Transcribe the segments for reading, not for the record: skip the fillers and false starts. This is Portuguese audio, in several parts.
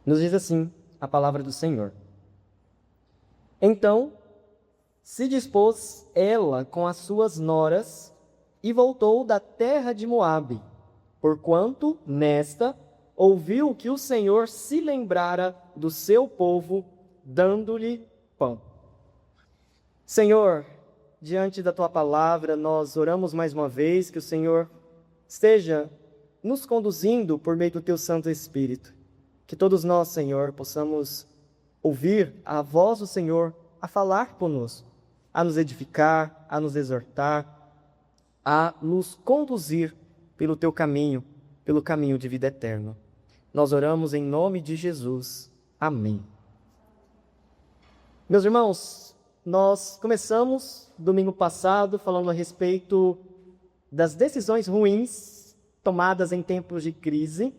Nos diz assim a palavra do Senhor. Então se dispôs ela com as suas noras e voltou da terra de Moabe, porquanto nesta ouviu que o Senhor se lembrara do seu povo, dando-lhe pão. Senhor, diante da tua palavra, nós oramos mais uma vez que o Senhor esteja nos conduzindo por meio do teu Santo Espírito. Que todos nós, Senhor, possamos ouvir a voz do Senhor a falar conosco, a nos edificar, a nos exortar, a nos conduzir pelo teu caminho, pelo caminho de vida eterna. Nós oramos em nome de Jesus. Amém. Meus irmãos, nós começamos domingo passado falando a respeito das decisões ruins tomadas em tempos de crise.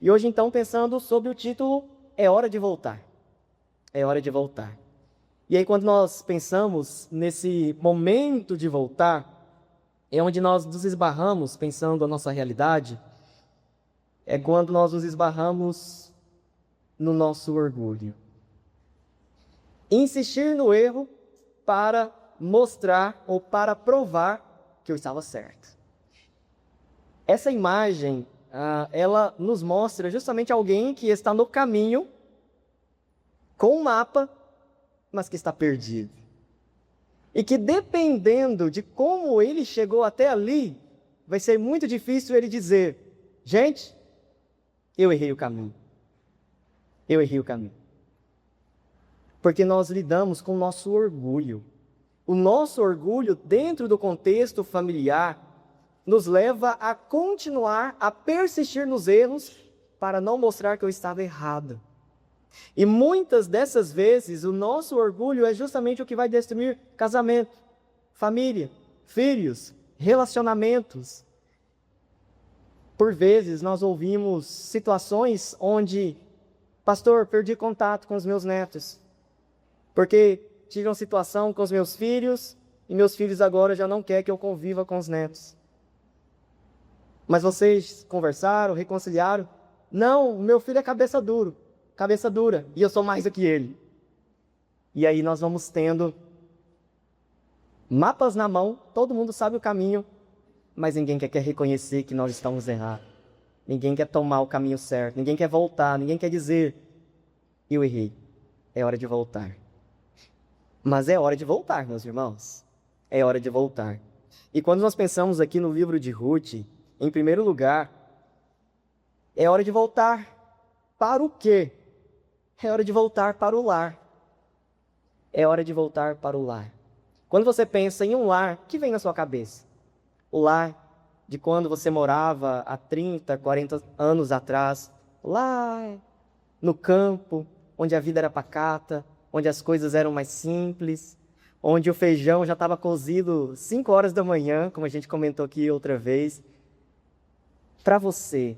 E hoje então pensando sobre o título É Hora de Voltar. É hora de voltar. E aí quando nós pensamos nesse momento de voltar, é onde nós nos esbarramos pensando a nossa realidade, é quando nós nos esbarramos no nosso orgulho. Insistir no erro para mostrar ou para provar que eu estava certo. Essa imagem, ela nos mostra justamente alguém que está no caminho com um mapa, mas que está perdido. E que dependendo de como ele chegou até ali, vai ser muito difícil ele dizer: gente, eu errei o caminho. Eu errei o caminho. Porque nós lidamos com o nosso orgulho. O nosso orgulho, dentro do contexto familiar, nos leva a continuar, a persistir nos erros, para não mostrar que eu estava errado. E muitas dessas vezes, o nosso orgulho é justamente o que vai destruir casamento, família, filhos, relacionamentos. Por vezes, nós ouvimos situações onde: pastor, perdi contato com os meus netos, porque tive uma situação com os meus filhos, e meus filhos agora já não querem que eu conviva com os netos. Mas vocês conversaram, reconciliaram? Não, o meu filho é cabeça dura, e eu sou mais do que ele. E aí nós vamos tendo mapas na mão, todo mundo sabe o caminho, mas ninguém quer reconhecer que nós estamos errados. Ninguém quer tomar o caminho certo, ninguém quer voltar, ninguém quer dizer: eu errei, é hora de voltar. Mas é hora de voltar, meus irmãos, é hora de voltar. E quando nós pensamos aqui no livro de Ruth, em primeiro lugar, é hora de voltar para o quê? É hora de voltar para o lar. É hora de voltar para o lar. Quando você pensa em um lar, o que vem na sua cabeça? O lar de quando você morava há 30, 40 anos atrás, lá no campo, onde a vida era pacata, onde as coisas eram mais simples, onde o feijão já estava cozido 5 horas da manhã, como a gente comentou aqui outra vez. Para você,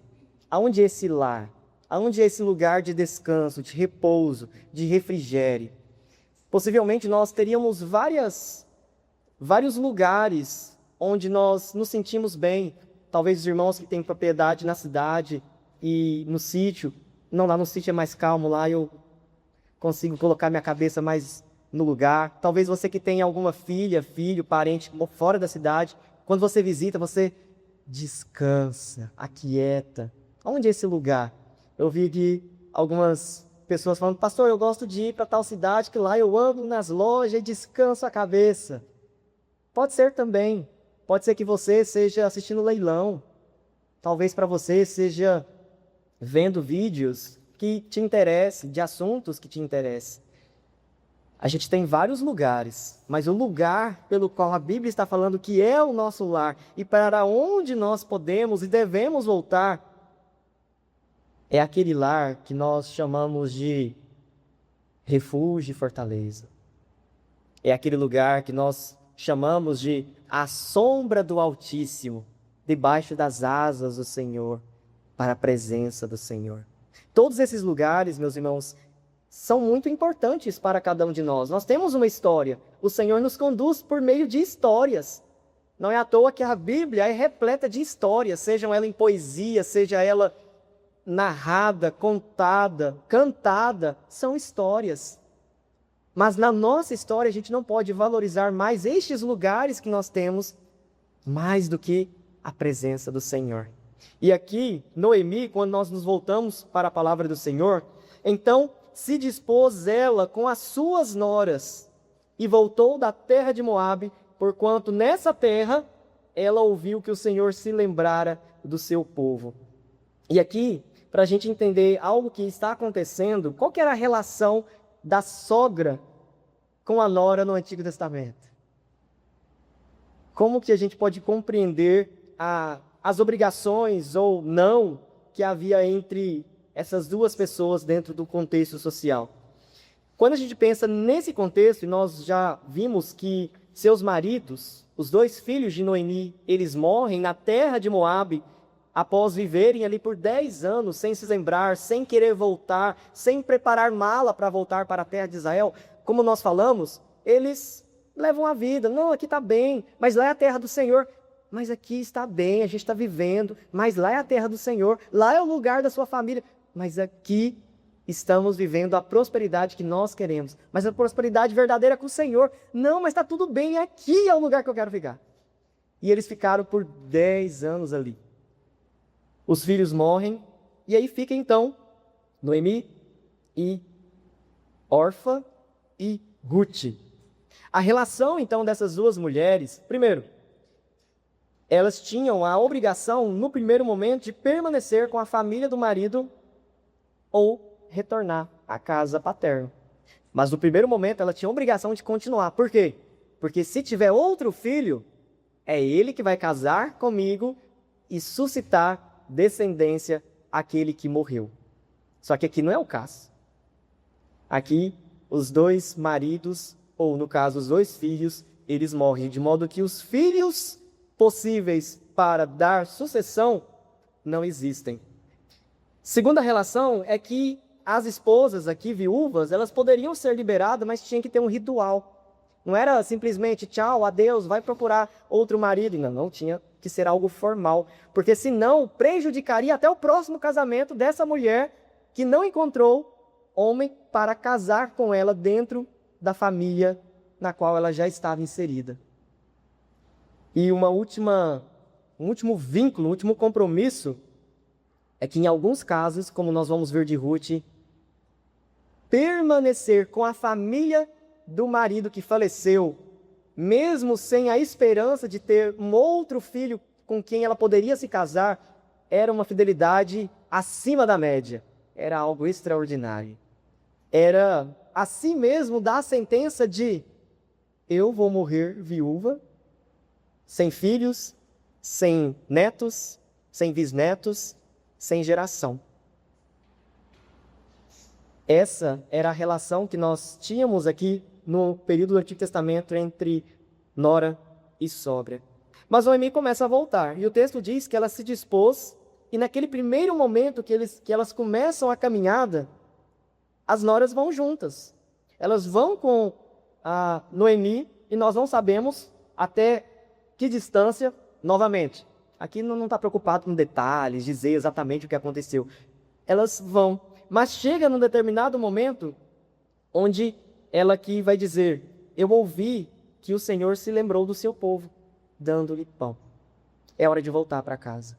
aonde é esse lar? Aonde é esse lugar de descanso, de repouso, de refrigério? Possivelmente nós teríamos vários lugares onde nós nos sentimos bem. Talvez os irmãos que têm propriedade na cidade e no sítio. Não, lá no sítio é mais calmo, lá eu consigo colocar minha cabeça mais no lugar. Talvez você que tem alguma filha, filho, parente fora da cidade, quando você visita, você descansa, aquieta. Onde é esse lugar? Eu vi de algumas pessoas falando: pastor, eu gosto de ir para tal cidade, que lá eu ando nas lojas e descanso a cabeça. Pode ser também. Pode ser que você esteja assistindo leilão. Talvez para você seja vendo vídeos que te interessem, de assuntos que te interessem. A gente tem vários lugares, mas o lugar pelo qual a Bíblia está falando que é o nosso lar e para onde nós podemos e devemos voltar, é aquele lar que nós chamamos de refúgio e fortaleza. É aquele lugar que nós chamamos de a sombra do Altíssimo, debaixo das asas do Senhor, para a presença do Senhor. Todos esses lugares, meus irmãos, são muito importantes para cada um de nós. Nós temos uma história. O Senhor nos conduz por meio de histórias. Não é à toa que a Bíblia é repleta de histórias, sejam elas em poesia, seja ela narrada, contada, cantada, são histórias. Mas na nossa história a gente não pode valorizar mais estes lugares que nós temos, mais do que a presença do Senhor. E aqui, Noemi, quando nós nos voltamos para a palavra do Senhor, então se dispôs ela com as suas noras e voltou da terra de Moabe, porquanto nessa terra ela ouviu que o Senhor se lembrara do seu povo. E aqui, para a gente entender algo que está acontecendo, qual que era a relação da sogra com a nora no Antigo Testamento? Como que a gente pode compreender as obrigações ou não que havia entre essas duas pessoas dentro do contexto social? Quando a gente pensa nesse contexto, e nós já vimos que seus maridos, os 2 filhos de Noemi, eles morrem na terra de Moabe, após viverem ali por 10 anos, sem se lembrar, sem querer voltar, sem preparar mala para voltar para a terra de Israel. Como nós falamos, eles levam a vida. Não, aqui está bem, mas lá é a terra do Senhor. Mas aqui está bem, a gente está vivendo, mas lá é a terra do Senhor, lá é o lugar da sua família. Mas aqui estamos vivendo a prosperidade que nós queremos. Mas a prosperidade verdadeira é com o Senhor. Não, mas está tudo bem, aqui é o lugar que eu quero ficar. E eles ficaram por 10 anos ali. Os filhos morrem, e aí fica então Noemi e Orfa e Ruth. A relação então dessas duas mulheres, primeiro, elas tinham a obrigação no primeiro momento de permanecer com a família do marido ou retornar à casa paterna. Mas no primeiro momento ela tinha a obrigação de continuar. Por quê? Porque se tiver outro filho, é ele que vai casar comigo e suscitar descendência àquele que morreu. Só que aqui não é o caso. Aqui, os 2 maridos, ou no caso, os 2 filhos, eles morrem, de modo que os filhos possíveis para dar sucessão não existem. Segunda relação é que as esposas aqui, viúvas, elas poderiam ser liberadas, mas tinha que ter um ritual. Não era simplesmente tchau, adeus, vai procurar outro marido. Não, tinha que ser algo formal, porque senão prejudicaria até o próximo casamento dessa mulher que não encontrou homem para casar com ela dentro da família na qual ela já estava inserida. E um último vínculo, um último compromisso é que em alguns casos, como nós vamos ver de Ruth, permanecer com a família do marido que faleceu, mesmo sem a esperança de ter um outro filho com quem ela poderia se casar, era uma fidelidade acima da média. Era algo extraordinário. Era assim mesmo da sentença de: eu vou morrer viúva, sem filhos, sem netos, sem bisnetos, sem geração. Essa era a relação que nós tínhamos aqui no período do Antigo Testamento entre nora e sogra. Mas Noemi começa a voltar, e o texto diz que ela se dispôs, e naquele primeiro momento que elas começam a caminhada, as noras vão juntas. Elas vão com a Noemi, e nós não sabemos até que distância, novamente. Aqui não está preocupado com detalhes, dizer exatamente o que aconteceu. Elas vão, mas chega num determinado momento, onde ela aqui vai dizer: eu ouvi que o Senhor se lembrou do seu povo, dando-lhe pão. É hora de voltar para casa.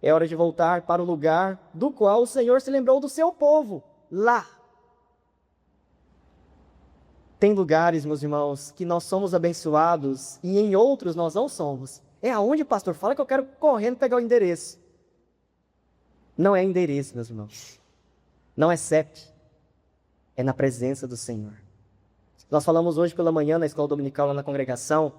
É hora de voltar para o lugar do qual o Senhor se lembrou do seu povo, lá. Tem lugares, meus irmãos, que nós somos abençoados e em outros nós não somos. É aonde o pastor fala que eu quero correndo pegar o endereço. Não é endereço, meus irmãos. Não é CEP. É na presença do Senhor. Nós falamos hoje pela manhã na escola dominical, lá na congregação,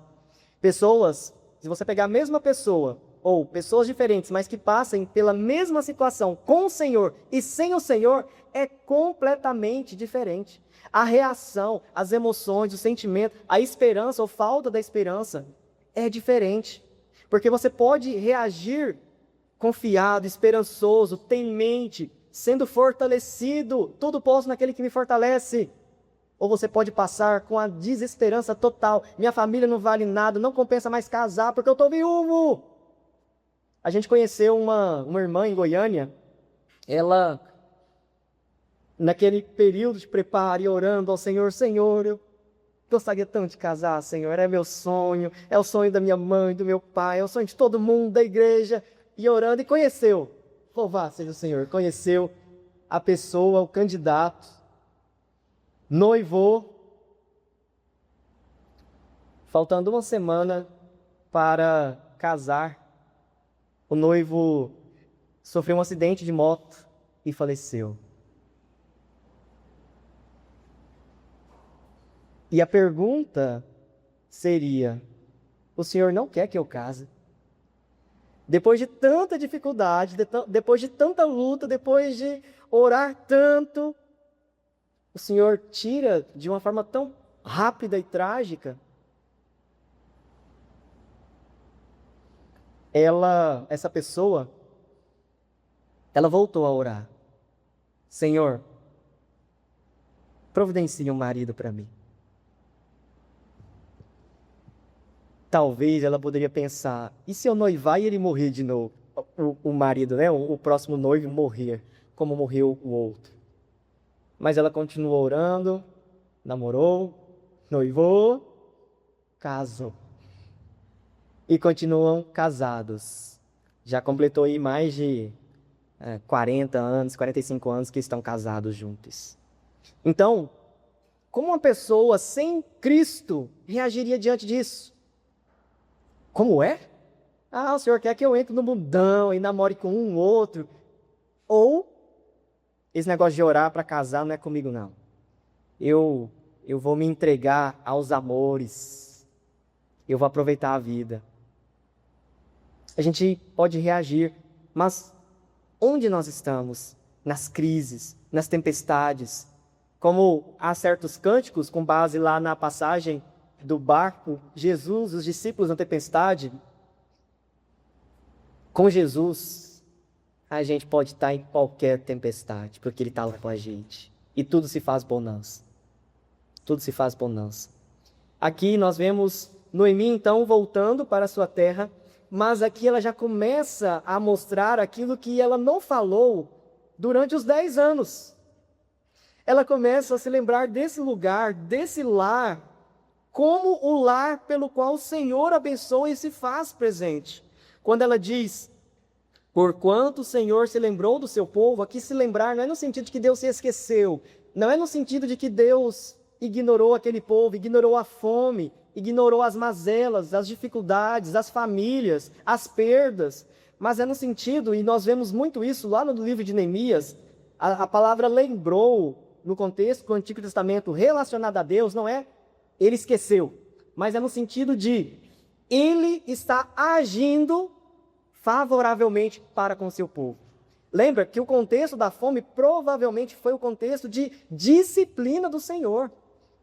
pessoas, se você pegar a mesma pessoa, ou pessoas diferentes, mas que passem pela mesma situação com o Senhor e sem o Senhor, é completamente diferente. A reação, as emoções, o sentimento, a esperança ou falta da esperança é diferente. Porque você pode reagir confiado, esperançoso, temente, sendo fortalecido, tudo posso naquele que me fortalece. Ou você pode passar com a desesperança total. Minha família não vale nada, não compensa mais casar porque eu estou viúvo. A gente conheceu uma irmã em Goiânia ela, naquele período de preparo e orando ao Senhor, Senhor, eu gostaria tanto de casar, Senhor, é meu sonho, é o sonho da minha mãe, do meu pai, é o sonho de todo mundo, da igreja, e orando, e conheceu, louvado seja o Senhor, conheceu a pessoa, o candidato, noivou, faltando uma semana para casar, o noivo sofreu um acidente de moto e faleceu. E a pergunta seria: o Senhor não quer que eu case? Depois de tanta dificuldade, depois de tanta luta, depois de orar tanto, o Senhor tira de uma forma tão rápida e trágica? Essa pessoa, ela voltou a orar: Senhor, providencie um marido para mim. Talvez ela poderia pensar: e se eu noivar e ele morrer de novo? O marido, né? O próximo noivo morrer, como morreu o outro. Mas ela continuou orando, namorou, noivou, casou. E continuam casados. Já completou aí mais de 40 anos, 45 anos que estão casados juntos. Então, como uma pessoa sem Cristo reagiria diante disso? Como é? Ah, o Senhor quer que eu entre no mundão e namore com um outro. Ou, esse negócio de orar para casar não é comigo não. Eu vou me entregar aos amores. Eu vou aproveitar a vida. A gente pode reagir, mas onde nós estamos? Nas crises, nas tempestades. Como há certos cânticos, com base lá na passagem do barco, Jesus, os discípulos na tempestade. Com Jesus, a gente pode estar em qualquer tempestade, porque Ele está lá com a gente. E tudo se faz bonança. Tudo se faz bonança. Aqui nós vemos Noemi, então, voltando para a sua terra, mas aqui ela já começa a mostrar aquilo que ela não falou durante os 10 anos. Ela começa a se lembrar desse lugar, desse lar, como o lar pelo qual o Senhor abençoa e se faz presente. Quando ela diz: porquanto o Senhor se lembrou do seu povo, aqui se lembrar não é no sentido de que Deus se esqueceu, não é no sentido de que Deus ignorou aquele povo, ignorou a fome, ignorou as mazelas, as dificuldades, as famílias, as perdas, mas é no sentido, e nós vemos muito isso lá no livro de Neemias, a palavra lembrou, no contexto do Antigo Testamento relacionado a Deus, não é Ele esqueceu, mas é no sentido de Ele está agindo favoravelmente para com o seu povo. Lembra que o contexto da fome provavelmente foi o contexto de disciplina do Senhor.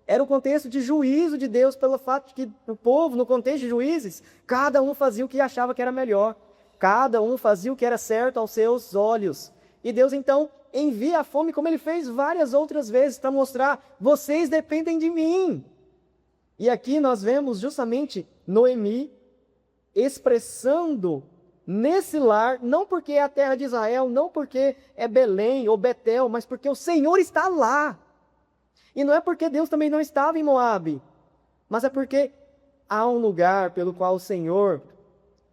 Era o contexto de juízo de Deus pelo fato de que o povo, no contexto de juízes, cada um fazia o que achava que era melhor. Cada um fazia o que era certo aos seus olhos. E Deus então envia a fome como Ele fez várias outras vezes para mostrar: vocês dependem de mim. E aqui nós vemos justamente Noemi expressando nesse lar, não porque é a terra de Israel, não porque é Belém ou Betel, mas porque o Senhor está lá. E não é porque Deus também não estava em Moabe, mas é porque há um lugar pelo qual o Senhor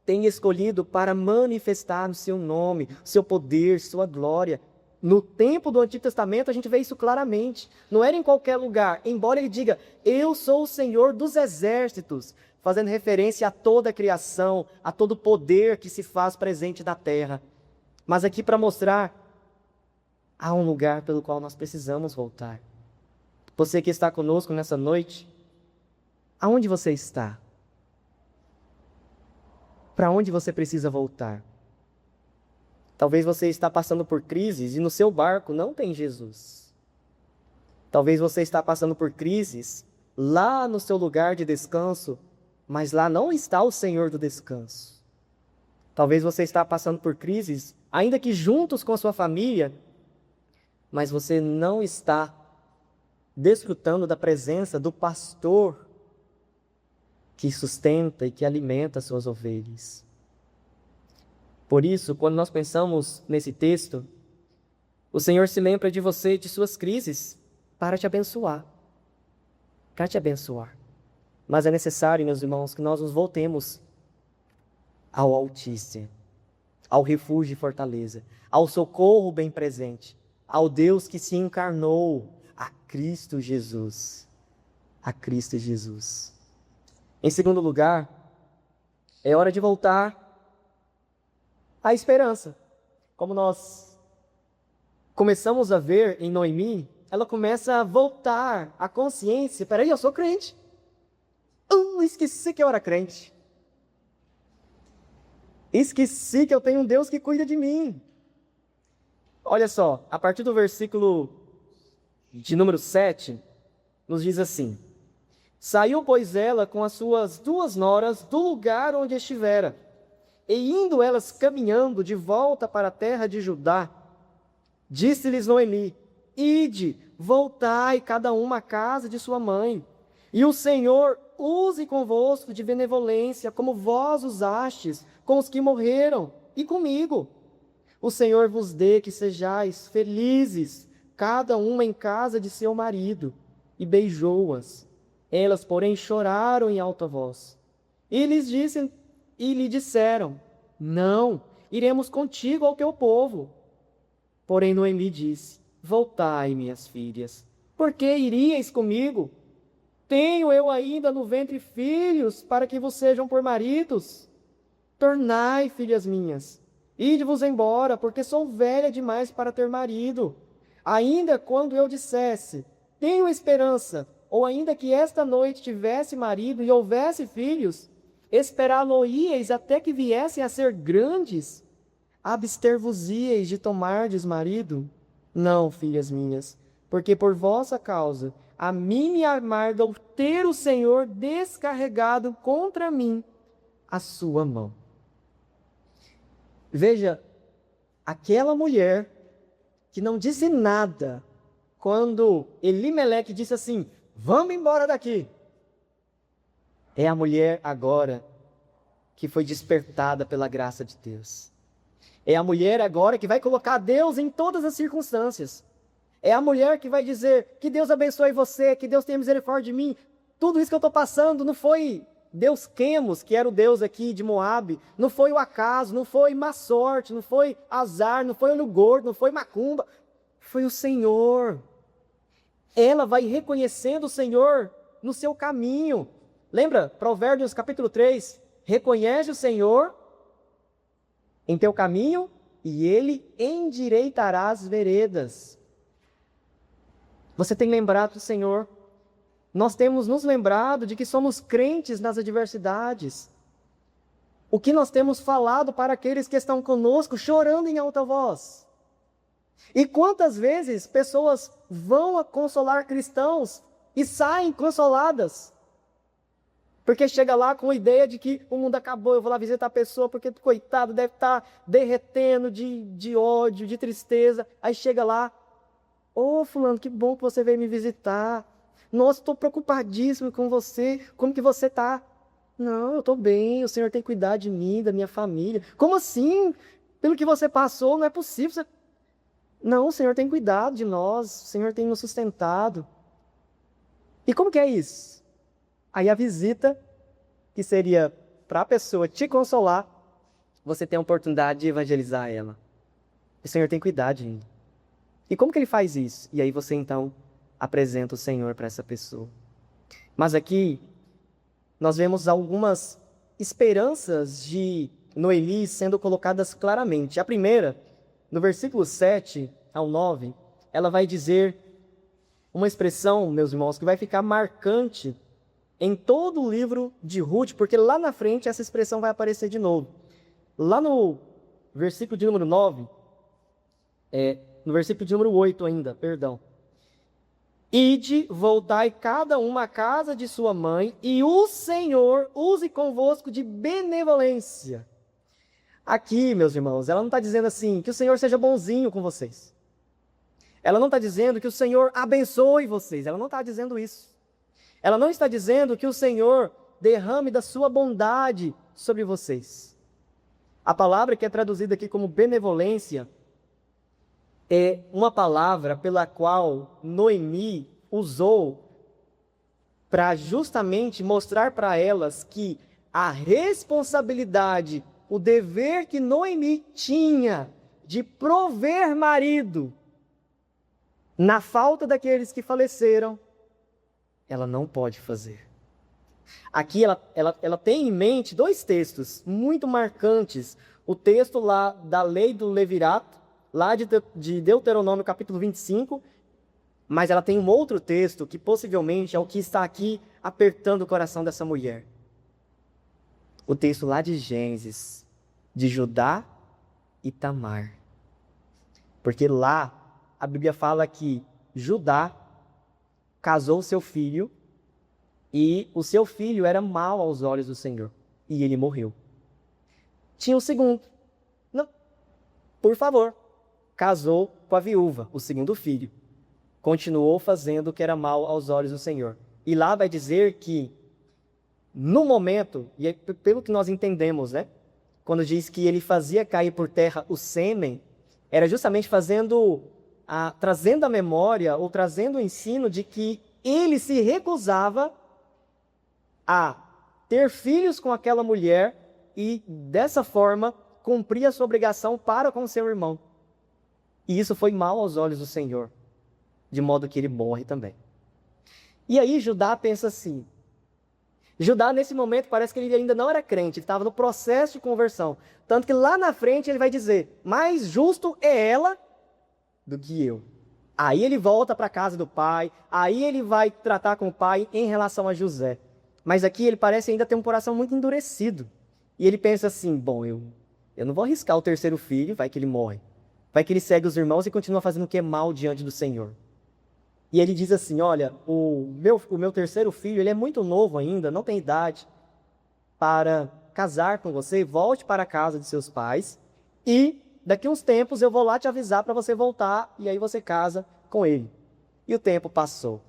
tem escolhido para manifestar o seu nome, seu poder, sua glória. No tempo do Antigo Testamento a gente vê isso claramente. Não era em qualquer lugar, embora ele diga: eu sou o Senhor dos exércitos, fazendo referência a toda a criação, a todo o poder que se faz presente na terra. Mas aqui para mostrar, há um lugar pelo qual nós precisamos voltar. Você que está conosco nessa noite, aonde você está? Para onde você precisa voltar? Talvez você está passando por crises e no seu barco não tem Jesus. Talvez você está passando por crises lá no seu lugar de descanso, mas lá não está o Senhor do descanso. Talvez você está passando por crises, ainda que juntos com a sua família, mas você não está desfrutando da presença do pastor que sustenta e que alimenta as suas ovelhas. Por isso, quando nós pensamos nesse texto, O Senhor se lembra de você e de suas crises para te abençoar. Para te abençoar. Mas é necessário, meus irmãos, que nós nos voltemos ao Altíssimo, ao refúgio e fortaleza, ao socorro bem presente, ao Deus que se encarnou, a Cristo Jesus. A Cristo Jesus. Em segundo lugar, é hora de voltar à esperança. Como nós começamos a ver em Noemi, ela começa a voltar à consciência. Peraí, eu sou crente. Esqueci que eu era crente. Esqueci que eu tenho um Deus que cuida de mim. Olha só, a partir do versículo de número 7, nos diz assim: Saiu, pois, ela com as suas 2 noras do lugar onde estivera, e indo elas caminhando de volta para a terra de Judá, disse-lhes Noemi: Ide, voltai cada uma à casa de sua mãe, e o Senhor use convosco de benevolência, como vós usastes com os que morreram, e comigo. O Senhor vos dê que sejais felizes, cada uma em casa de seu marido. E beijou-as. Elas, porém, choraram em alta voz. E lhe disseram: Não, iremos contigo ao teu povo. Porém Noemi disse: Voltai, minhas filhas, por que iríeis comigo? Tenho eu ainda no ventre filhos, para que vos sejam por maridos? Tornai, filhas minhas, ide-vos embora, porque sou velha demais para ter marido. Ainda quando eu dissesse: Tenho esperança, ou ainda que esta noite tivesse marido e houvesse filhos, esperá-lo-íeis até que viessem a ser grandes? Abster-vos-íeis de tomardes marido? Não, filhas minhas, porque por vossa causa a mim me amarga ter o Senhor descarregado contra mim a sua mão. Veja, aquela mulher que não disse nada quando Elimeleque disse assim: Vamos embora daqui. É a mulher agora que foi despertada pela graça de Deus. É a mulher agora que vai colocar Deus em todas as circunstâncias. É a mulher que vai dizer: que Deus abençoe você, que Deus tenha misericórdia de mim. Tudo isso que eu estou passando não foi Deus Quemos, que era o Deus aqui de Moabe, não foi o acaso, não foi má sorte, não foi azar, não foi olho gordo, não foi macumba, foi o Senhor. Ela vai reconhecendo o Senhor no seu caminho. Lembra? Provérbios capítulo 3, reconhece o Senhor em teu caminho e Ele endireitará as veredas. Você tem lembrado do Senhor? Nós temos nos lembrado de que somos crentes nas adversidades. O que nós temos falado para aqueles que estão conosco, chorando em alta voz. E quantas vezes pessoas vão a consolar cristãos e saem consoladas? Porque chega lá com a ideia de que o mundo acabou, eu vou lá visitar a pessoa porque, coitado, deve estar derretendo de ódio, de tristeza. Aí chega lá: Ô fulano, que bom que você veio me visitar. Nossa, estou preocupadíssimo com você. Como que você está? Não, eu estou bem, o Senhor tem cuidado de mim, da minha família. Como assim? Pelo que você passou, não é possível. Não, o Senhor tem cuidado de nós, o Senhor tem nos sustentado. E como que é isso? Aí a visita, que seria para a pessoa te consolar, você tem a oportunidade de evangelizar ela. O Senhor tem cuidado de mim. E como que Ele faz isso? E aí você então apresenta o Senhor para essa pessoa. Mas aqui nós vemos algumas esperanças de Noemi sendo colocadas claramente. A primeira, no versículo 7 ao 9, ela vai dizer uma expressão, meus irmãos, que vai ficar marcante em todo o livro de Ruth, porque lá na frente essa expressão vai aparecer de novo. Lá no versículo de número 9, no versículo de número 8 ainda, perdão. Ide, voltai cada uma à casa de sua mãe, e o Senhor use convosco de benevolência. Aqui, meus irmãos, ela não está dizendo assim, que o Senhor seja bonzinho com vocês. Ela não está dizendo que o Senhor abençoe vocês. Ela não está dizendo isso. Ela não está dizendo que o Senhor derrame da sua bondade sobre vocês. A palavra que é traduzida aqui como benevolência é uma palavra pela qual Noemi usou para justamente mostrar para elas que a responsabilidade, o dever que Noemi tinha de prover marido na falta daqueles que faleceram, ela não pode fazer. Aqui ela tem em mente dois textos muito marcantes. O texto lá da lei do levirato, lá de Deuteronômio capítulo 25, mas ela tem um outro texto que possivelmente é o que está aqui apertando o coração dessa mulher. O texto lá de Gênesis, de Judá e Tamar. Porque lá a Bíblia fala que Judá casou seu filho e o seu filho era mau aos olhos do Senhor e ele morreu. Tinha o segundo. Não, por favor, casou com a viúva, o segundo filho. Continuou fazendo o que era mal aos olhos do Senhor. E lá vai dizer que, no momento, e pelo que nós entendemos, né? Quando diz que ele fazia cair por terra o sêmen, era justamente trazendo a memória, ou trazendo o ensino de que ele se recusava a ter filhos com aquela mulher e, dessa forma, cumprir a sua obrigação para com seu irmão. E isso foi mal aos olhos do Senhor, de modo que ele morre também. E aí Judá pensa assim. Judá, nesse momento, parece que ele ainda não era crente, ele estava no processo de conversão. Tanto que lá na frente ele vai dizer, mais justo é ela do que eu. Aí ele volta para a casa do pai, aí ele vai tratar com o pai em relação a José. Mas aqui ele parece ainda ter um coração muito endurecido. E ele pensa assim, bom, eu não vou arriscar o terceiro filho, vai que ele morre. Vai que ele segue os irmãos e continua fazendo o que é mal diante do Senhor. E ele diz assim, olha, o meu terceiro filho, ele é muito novo ainda, não tem idade para casar com você, volte para a casa de seus pais e daqui uns tempos eu vou lá te avisar para você voltar e aí você casa com ele. E o tempo passou.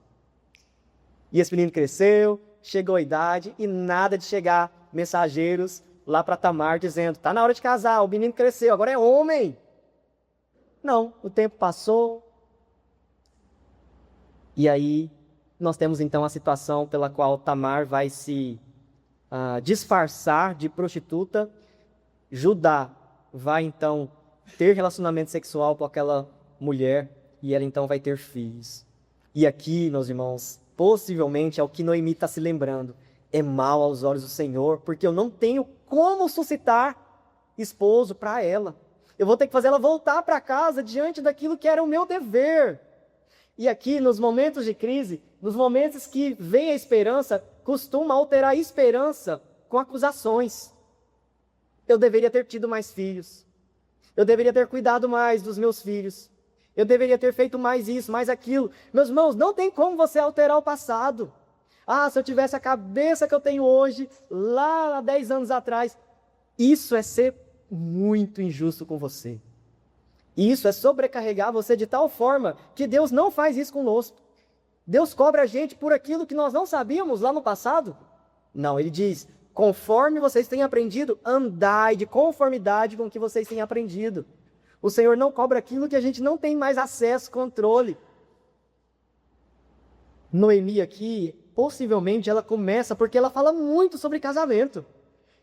E esse menino cresceu, chegou a idade e nada de chegar mensageiros lá para Tamar dizendo, está na hora de casar, o menino cresceu, agora é homem. Não, o tempo passou. E aí nós temos então a situação pela qual Tamar vai se disfarçar de prostituta. Judá vai então ter relacionamento sexual com aquela mulher e ela então vai ter filhos. E aqui, meus irmãos, possivelmente é o que Noemi está se lembrando. É mal aos olhos do Senhor, porque eu não tenho como suscitar esposo para ela. Eu vou ter que fazer ela voltar para casa diante daquilo que era o meu dever. E aqui, nos momentos de crise, nos momentos que vem a esperança, costuma alterar a esperança com acusações. Eu deveria ter tido mais filhos. Eu deveria ter cuidado mais dos meus filhos. Eu deveria ter feito mais isso, mais aquilo. Meus irmãos, não tem como você alterar o passado. Ah, se eu tivesse a cabeça que eu tenho hoje, lá há 10 anos atrás. Isso é ser muito injusto com você. Isso é sobrecarregar você de tal forma que Deus não faz isso conosco. Deus cobra a gente por aquilo que nós não sabíamos lá no passado. Não, ele diz, conforme vocês têm aprendido, andai de conformidade com o que vocês têm aprendido. O Senhor não cobra aquilo que a gente não tem mais acesso, controle. Noemi aqui, possivelmente ela começa porque ela fala muito sobre casamento.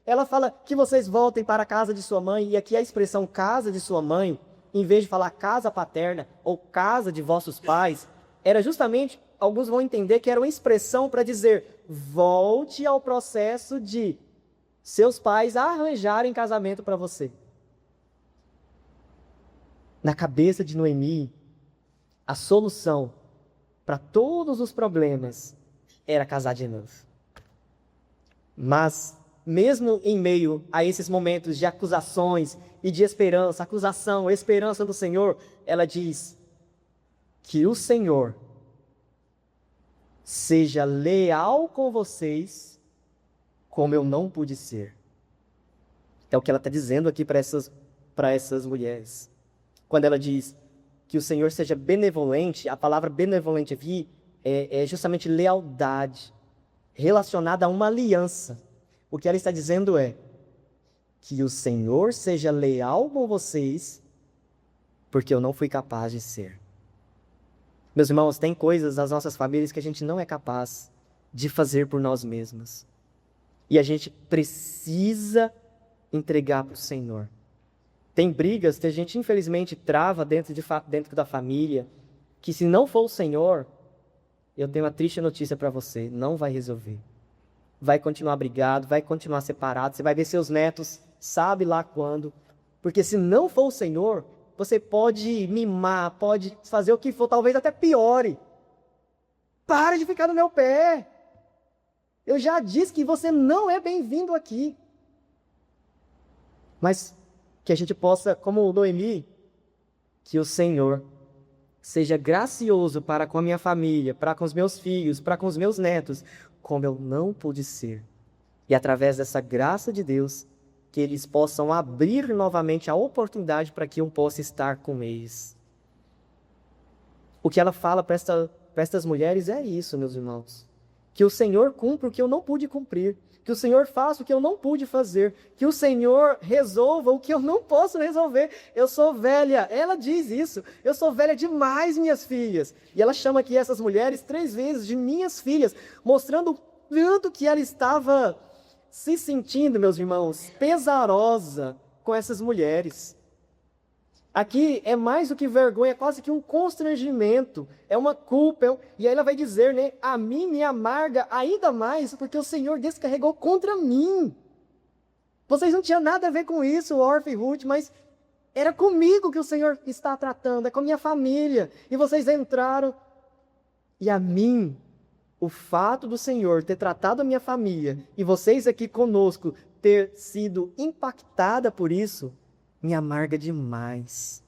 Ela fala que vocês voltem para a casa de sua mãe, e aqui a expressão casa de sua mãe, em vez de falar casa paterna ou casa de vossos pais, era justamente, alguns vão entender que era uma expressão para dizer, volte ao processo de seus pais arranjarem casamento para você. Na cabeça de Noemi, a solução para todos os problemas era casar de novo. Mas, mesmo em meio a esses momentos de acusações e de esperança, acusação, esperança do Senhor, ela diz que o Senhor seja leal com vocês como eu não pude ser. É o que ela está dizendo aqui para essas mulheres. Quando ela diz que o Senhor seja benevolente, a palavra benevolente aqui é justamente lealdade, relacionada a uma aliança. O que ela está dizendo é que o Senhor seja leal com vocês porque eu não fui capaz de ser. Meus irmãos, tem coisas nas nossas famílias que a gente não é capaz de fazer por nós mesmos. E a gente precisa entregar para o Senhor. Tem brigas que a gente infelizmente trava dentro da família, que se não for o Senhor, eu tenho uma triste notícia para você, não vai resolver. Vai continuar brigado, vai continuar separado, você vai ver seus netos, sabe lá quando. Porque se não for o Senhor, você pode mimar, pode fazer o que for, talvez até piore. Para de ficar no meu pé. Eu já disse que você não é bem-vindo aqui. Mas que a gente possa, como Noemi, que o Senhor seja gracioso para com a minha família, para com os meus filhos, para com os meus netos, como eu não pude ser. E através dessa graça de Deus, que eles possam abrir novamente a oportunidade para que eu possa estar com eles. O que ela fala para estas mulheres é isso, meus irmãos. Que o Senhor cumpra o que eu não pude cumprir. Que o Senhor faça o que eu não pude fazer. Que o Senhor resolva o que eu não posso resolver. Eu sou velha. Ela diz isso. Eu sou velha demais, minhas filhas. E ela chama aqui essas mulheres 3 vezes de minhas filhas, mostrando o tanto que ela estava se sentindo, meus irmãos, pesarosa com essas mulheres. Aqui é mais do que vergonha, é quase que um constrangimento, é uma culpa. E aí ela vai dizer, né? A mim me amarga ainda mais, porque o Senhor descarregou contra mim. Vocês não tinham nada a ver com isso, Orfa e Ruth, mas era comigo que o Senhor está tratando, é com a minha família. E vocês entraram. E a mim, o fato do Senhor ter tratado a minha família, e vocês aqui conosco ter sido impactada por isso, me amarga demais.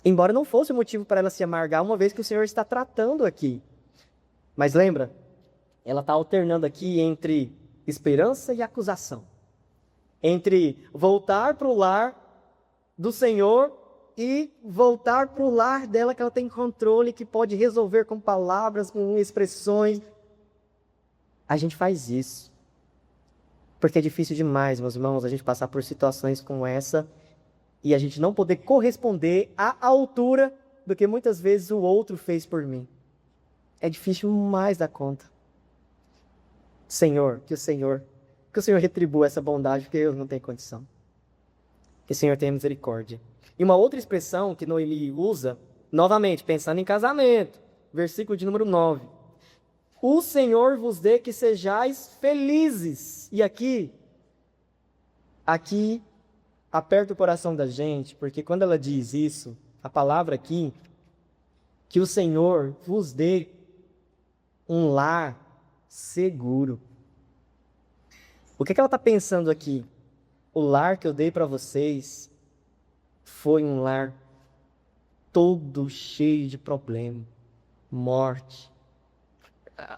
Embora não fosse motivo para ela se amargar, uma vez que o Senhor está tratando aqui. Mas lembra, ela está alternando aqui entre esperança e acusação. Entre voltar para o lar do Senhor e voltar para o lar dela, que ela tem controle, que pode resolver com palavras, com expressões. A gente faz isso. Porque é difícil demais, meus irmãos, a gente passar por situações como essa e a gente não poder corresponder à altura do que muitas vezes o outro fez por mim. É difícil mais da conta. Senhor, que o Senhor retribua essa bondade, porque eu não tenho condição. Que o Senhor tenha misericórdia. E uma outra expressão que Noemi usa, novamente, pensando em casamento, versículo de número 9. O Senhor vos dê que sejais felizes. E aqui aperta o coração da gente, porque quando ela diz isso, a palavra aqui, que o Senhor vos dê um lar seguro. O que ela está pensando aqui? O lar que eu dei para vocês foi um lar todo cheio de problema, morte,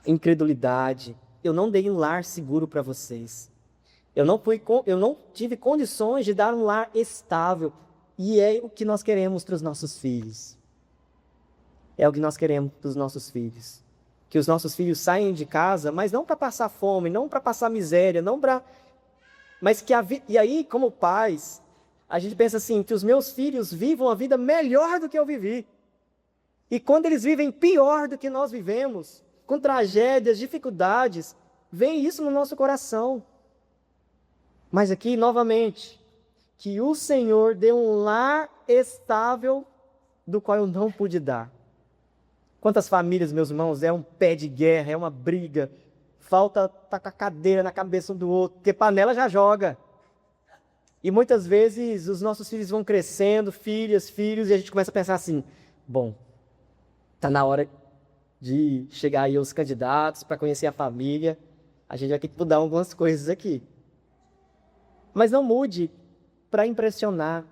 incredulidade. Eu não dei um lar seguro para vocês. Eu não tive condições de dar um lar estável. E é o que nós queremos para os nossos filhos. É o que nós queremos para os nossos filhos. Que os nossos filhos saiam de casa, mas não para passar fome, não para passar miséria, não para... Mas que e aí, como pais, a gente pensa assim, que os meus filhos vivam a vida melhor do que eu vivi. E quando eles vivem pior do que nós vivemos, com tragédias, dificuldades, vem isso no nosso coração. Mas aqui, novamente, que o Senhor dê um lar estável do qual eu não pude dar. Quantas famílias, meus irmãos, é um pé de guerra, é uma briga, falta tá com a cadeira na cabeça um do outro, porque panela já joga. E muitas vezes os nossos filhos vão crescendo, filhos, e a gente começa a pensar assim, bom, está na hora de chegar aí os candidatos para conhecer a família, a gente vai ter que mudar algumas coisas aqui. Mas não mude para impressionar.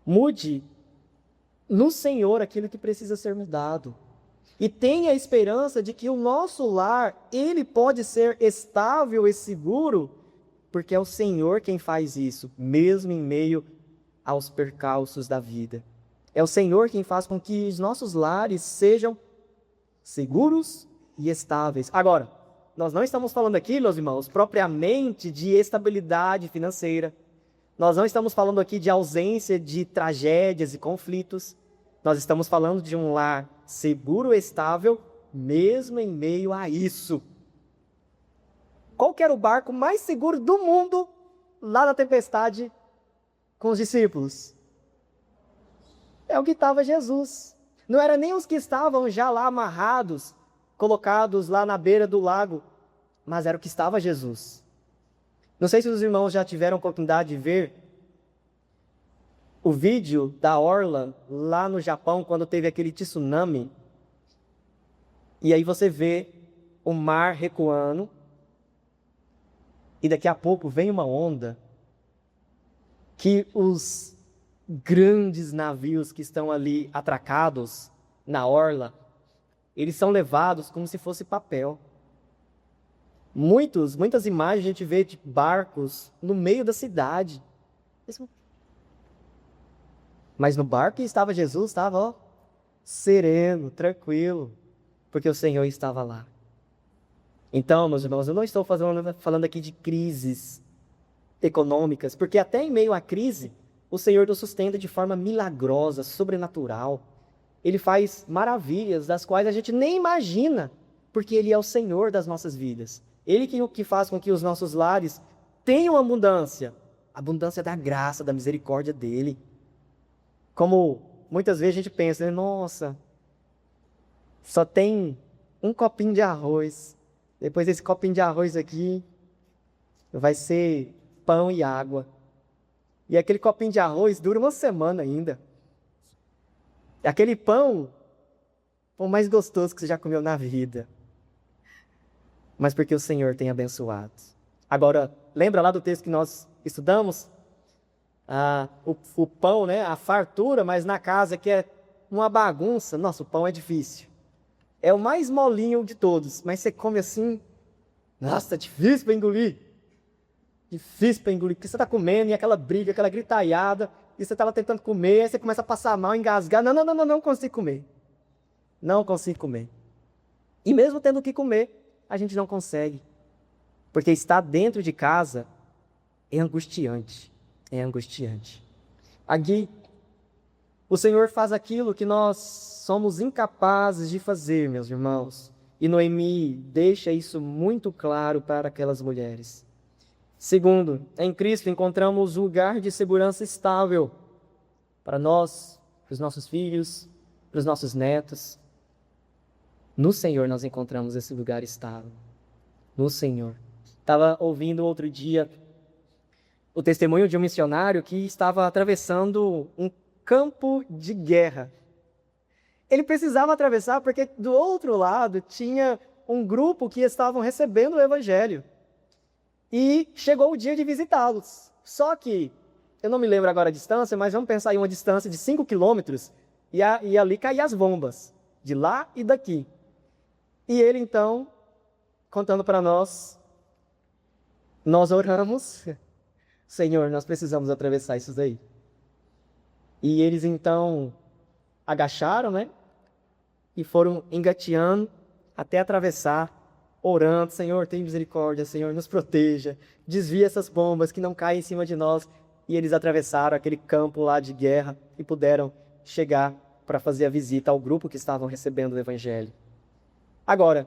Mude no Senhor aquilo que precisa ser mudado. E tenha a esperança de que o nosso lar, ele pode ser estável e seguro, porque é o Senhor quem faz isso, mesmo em meio aos percalços da vida. É o Senhor quem faz com que os nossos lares sejam seguros e estáveis. Agora, nós não estamos falando aqui, meus irmãos, propriamente de estabilidade financeira. Nós não estamos falando aqui de ausência de tragédias e conflitos. Nós estamos falando de um lar seguro e estável, mesmo em meio a isso. Qual que era o barco mais seguro do mundo lá na tempestade com os discípulos? É o que estava Jesus. Não era nem os que estavam já lá amarrados, colocados lá na beira do lago, mas era o que estava Jesus. Não sei se os irmãos já tiveram a oportunidade de ver o vídeo da orla lá no Japão, quando teve aquele tsunami. E aí você vê o mar recuando, e daqui a pouco vem uma onda que os grandes navios que estão ali atracados na orla, eles são levados como se fosse papel. Muitas imagens a gente vê de barcos no meio da cidade. Mas no barco que estava Jesus, estava sereno, tranquilo, porque o Senhor estava lá. Então, meus irmãos, eu não estou falando aqui de crises econômicas, porque até em meio à crise, o Senhor nos sustenta de forma milagrosa, sobrenatural. Ele faz maravilhas das quais a gente nem imagina, porque Ele é o Senhor das nossas vidas. Ele que faz com que os nossos lares tenham abundância da graça, da misericórdia dEle. Como muitas vezes a gente pensa, nossa, só tem um copinho de arroz. Depois desse copinho de arroz aqui, vai ser pão e água. E aquele copinho de arroz dura uma semana ainda. E aquele pão, o mais gostoso que você já comeu na vida. Mas porque o Senhor tem abençoado. Agora, lembra lá do texto que nós estudamos? O pão, né? A fartura, mas na casa que é uma bagunça. Nossa, o pão é difícil. É o mais molinho de todos, mas você come assim, nossa, difícil para engolir. Difícil para engolir, porque você está comendo e aquela briga, aquela gritaiada, e você estava tentando comer, aí você começa a passar mal, engasgar. Não consigo comer. Não consigo comer. E mesmo tendo o que comer, a gente não consegue. Porque estar dentro de casa é angustiante. É angustiante. Aqui, o Senhor faz aquilo que nós somos incapazes de fazer, meus irmãos. E Noemi deixa isso muito claro para aquelas mulheres. Segundo, em Cristo encontramos um lugar de segurança estável para nós, para os nossos filhos, para os nossos netos. No Senhor nós encontramos esse lugar estável. No Senhor. Estava ouvindo outro dia o testemunho de um missionário que estava atravessando um campo de guerra. Ele precisava atravessar porque do outro lado tinha um grupo que estavam recebendo o Evangelho. E chegou o dia de visitá-los. Só que, eu não me lembro agora a distância, mas vamos pensar em uma distância de 5 quilômetros, e ali caíam as bombas, de lá e daqui. E ele então, contando para nós oramos, Senhor, nós precisamos atravessar isso daí. E eles então agacharam, né? E foram engateando até atravessar, orando, Senhor, tem misericórdia, Senhor, nos proteja, desvia essas bombas que não caem em cima de nós. E eles atravessaram aquele campo lá de guerra e puderam chegar para fazer a visita ao grupo que estavam recebendo o Evangelho. Agora,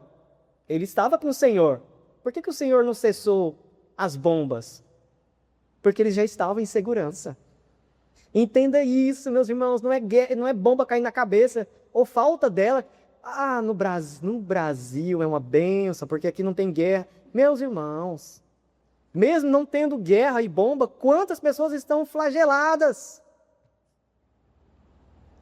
ele estava com o Senhor. Por que o Senhor não cessou as bombas? Porque eles já estavam em segurança. Entenda isso, meus irmãos, não é bomba cair na cabeça ou falta dela. No Brasil é uma bênção, porque aqui não tem guerra. Meus irmãos, mesmo não tendo guerra e bomba, quantas pessoas estão flageladas?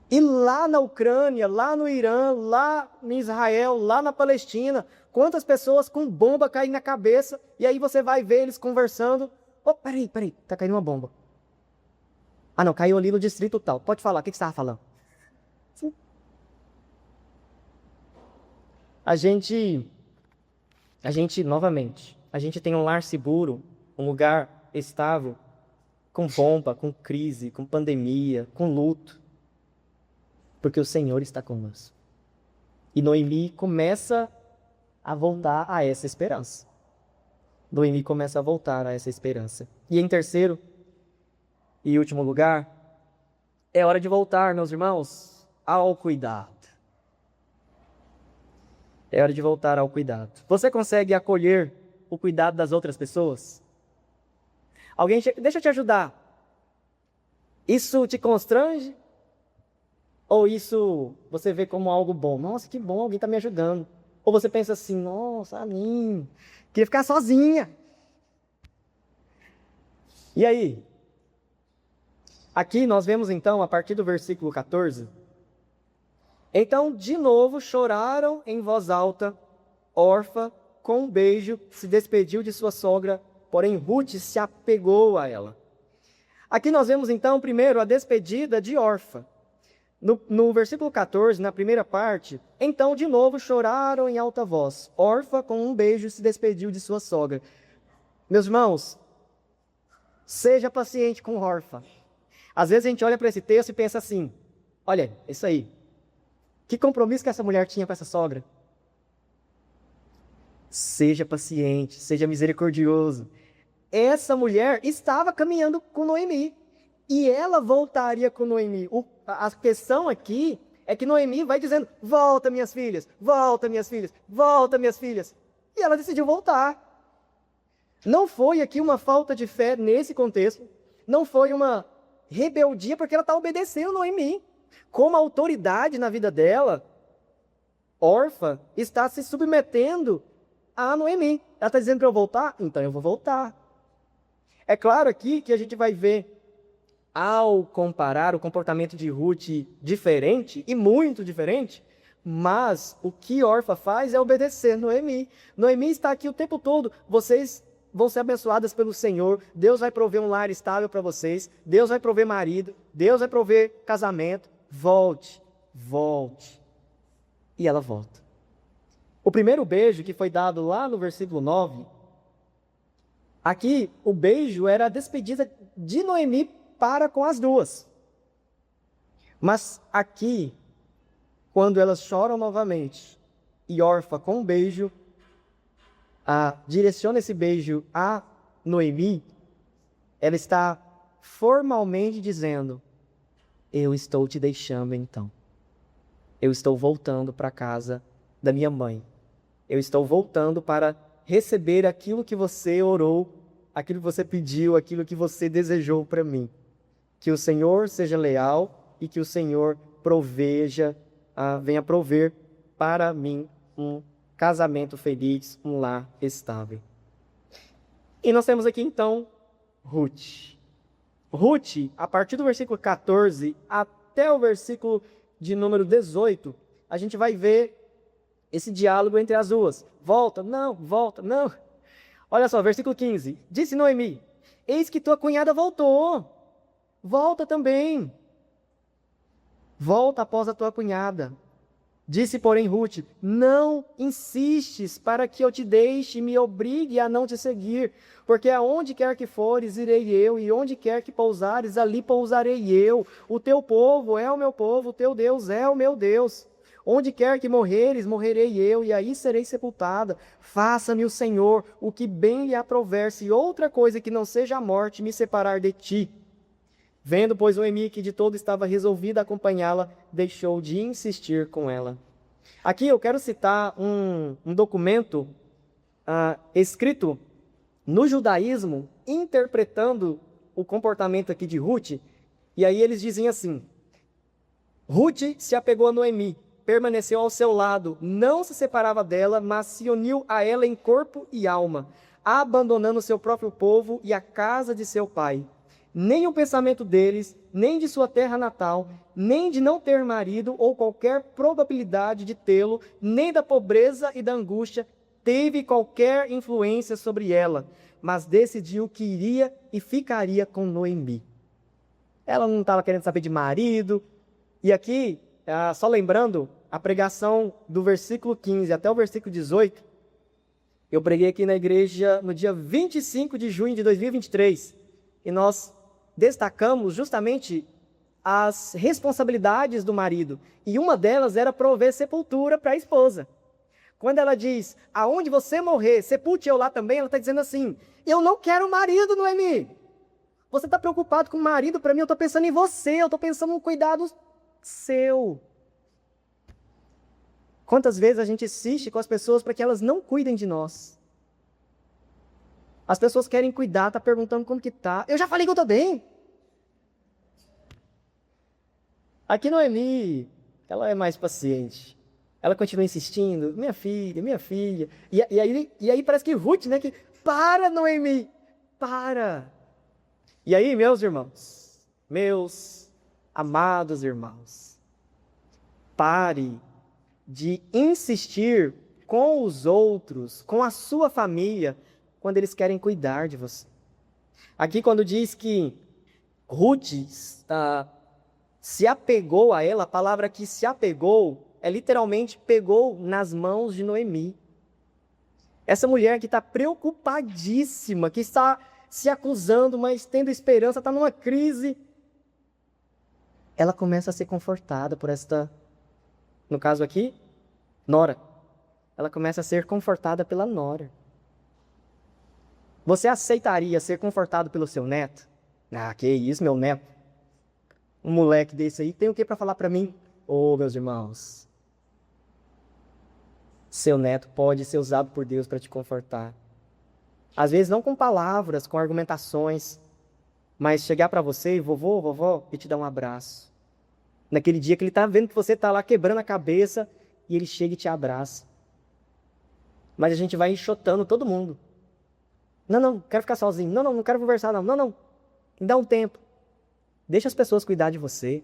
E lá na Ucrânia, lá no Irã, lá em Israel, lá na Palestina, quantas pessoas com bomba caem na cabeça, e aí você vai ver eles conversando. Peraí, tá caindo uma bomba. Não, caiu ali no distrito tal. Pode falar, o que você estava falando? Sim. A gente, novamente, a gente tem um lar seguro, um lugar estável, com bomba, com crise, com pandemia, com luto, porque o Senhor está conosco. E Noemi começa a voltar a essa esperança. Noemi começa a voltar a essa esperança. E em terceiro, e último lugar, é hora de voltar, meus irmãos, ao cuidado. É hora de voltar ao cuidado. Você consegue acolher o cuidado das outras pessoas? Deixa eu te ajudar. Isso te constrange? Ou isso você vê como algo bom? Nossa, que bom, alguém está me ajudando. Ou você pensa assim, nossa, a mim, queria ficar sozinha. E aí? Aqui nós vemos então, a partir do versículo 14, então de novo choraram em voz alta, Orfa, com um beijo, se despediu de sua sogra, porém Ruth se apegou a ela. Aqui nós vemos então primeiro a despedida de Orfa. No versículo 14, na primeira parte, então de novo choraram em alta voz. Orfa, com um beijo, se despediu de sua sogra. Meus irmãos, seja paciente com Orfa. Às vezes a gente olha para esse texto e pensa assim, olha, isso aí, que compromisso que essa mulher tinha com essa sogra? Seja paciente, seja misericordioso. Essa mulher estava caminhando com Noemi. E ela voltaria com Noemi. A questão aqui é que Noemi vai dizendo, volta minhas filhas, volta minhas filhas, volta minhas filhas. E ela decidiu voltar. Não foi aqui uma falta de fé nesse contexto. Não foi uma rebeldia porque ela está obedecendo Noemi. Como autoridade na vida dela, Orfa está se submetendo a Noemi. Ela está dizendo para eu voltar? Então eu vou voltar. É claro aqui que a gente vai ver, ao comparar o comportamento de Ruth diferente, e muito diferente, mas o que Orfa faz é obedecer Noemi. Noemi está aqui o tempo todo, vocês vão ser abençoadas pelo Senhor, Deus vai prover um lar estável para vocês, Deus vai prover marido, Deus vai prover casamento, volte, volte. E ela volta. O primeiro beijo que foi dado lá no versículo 9, aqui o beijo era a despedida de Noemi para com as duas. Mas aqui, quando elas choram novamente, e Orfa com um beijo, direciona esse beijo a Noemi, ela está formalmente dizendo, eu estou te deixando então. Eu estou voltando para a casa da minha mãe. Eu estou voltando para receber aquilo que você orou, aquilo que você pediu, aquilo que você desejou para mim. Que o Senhor seja leal e que o Senhor venha prover para mim um casamento feliz, um lar estável. E nós temos aqui então Ruth. Ruth, a partir do versículo 14 até o versículo de número 18, a gente vai ver esse diálogo entre as duas. Volta, não, volta, não. Olha só, versículo 15. Disse Noemi, eis que tua cunhada voltou. Volta também. Volta após a tua cunhada. Disse, porém, Ruth, não insistes para que eu te deixe e me obrigue a não te seguir, porque aonde quer que fores, irei eu, e onde quer que pousares, ali pousarei eu. O teu povo é o meu povo, o teu Deus é o meu Deus. Onde quer que morreres, morrerei eu, e aí serei sepultada. Faça-me o Senhor o que bem lhe aprouver, se outra coisa que não seja a morte me separar de ti. Vendo, pois, Noemi que de todo estava resolvida a acompanhá-la, deixou de insistir com ela. Aqui eu quero citar um documento escrito no judaísmo, interpretando o comportamento aqui de Ruth, e aí eles dizem assim, Ruth se apegou a Noemi, permaneceu ao seu lado, não se separava dela, mas se uniu a ela em corpo e alma, abandonando seu próprio povo e a casa de seu pai. Nem o pensamento deles, nem de sua terra natal, nem de não ter marido ou qualquer probabilidade de tê-lo, nem da pobreza e da angústia, teve qualquer influência sobre ela, mas decidiu que iria e ficaria com Noemi. Ela não estava querendo saber de marido. E aqui, só lembrando, a pregação do versículo 15 até o versículo 18, eu preguei aqui na igreja no dia 25 de junho de 2023, e nós destacamos justamente as responsabilidades do marido, e uma delas era prover sepultura para a esposa. Quando ela diz, aonde você morrer, sepulte eu lá também, ela está dizendo assim, eu não quero marido, Noemi. Você está preocupado com o marido, para mim eu estou pensando em você, eu estou pensando no cuidado seu. Quantas vezes a gente insiste com as pessoas para que elas não cuidem de nós? As pessoas querem cuidar, tá perguntando como que tá. Eu já falei que eu estou bem. Aqui Noemi, ela é mais paciente. Ela continua insistindo, minha filha, minha filha. E aí parece que Ruth, né? Que, para, Noemi, para. E aí, meus irmãos, meus amados irmãos, pare de insistir com os outros, com a sua família, quando eles querem cuidar de você. Aqui quando diz que Ruth se apegou a ela, a palavra que se apegou é literalmente pegou nas mãos de Noemi. Essa mulher que está preocupadíssima, que está se acusando, mas tendo esperança, está numa crise. Ela começa a ser confortada por esta, no caso aqui, nora. Ela começa a ser confortada pela nora. Você aceitaria ser confortado pelo seu neto? Ah, que isso, meu neto. Um moleque desse aí tem o que para falar para mim? Oh, meus irmãos. Seu neto pode ser usado por Deus para te confortar. Às vezes não com palavras, com argumentações, mas chegar para você, vovô, vovó, e te dar um abraço. Naquele dia que ele está vendo que você está lá quebrando a cabeça e ele chega e te abraça. Mas a gente vai enxotando todo mundo. Não, quero ficar sozinho. Não quero conversar não. Não, me dá um tempo. Deixa as pessoas cuidar de você.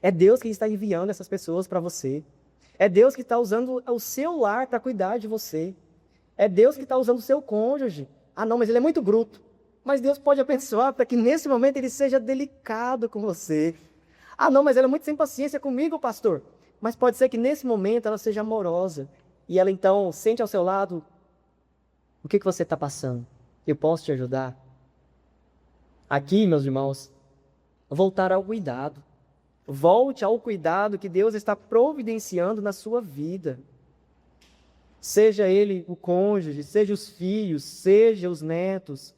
É Deus que está enviando essas pessoas para você. É Deus que está usando o seu lar para cuidar de você. É Deus que está usando o seu cônjuge. Ah, não, mas ele é muito bruto. Mas Deus pode abençoar para que nesse momento ele seja delicado com você. Ah, não, mas ela é muito sem paciência comigo, pastor. Mas pode ser que nesse momento ela seja amorosa. E ela então sente ao seu lado, o que você está passando? Eu posso te ajudar? Aqui, meus irmãos, voltar ao cuidado. Volte ao cuidado que Deus está providenciando na sua vida. Seja ele o cônjuge, seja os filhos, seja os netos,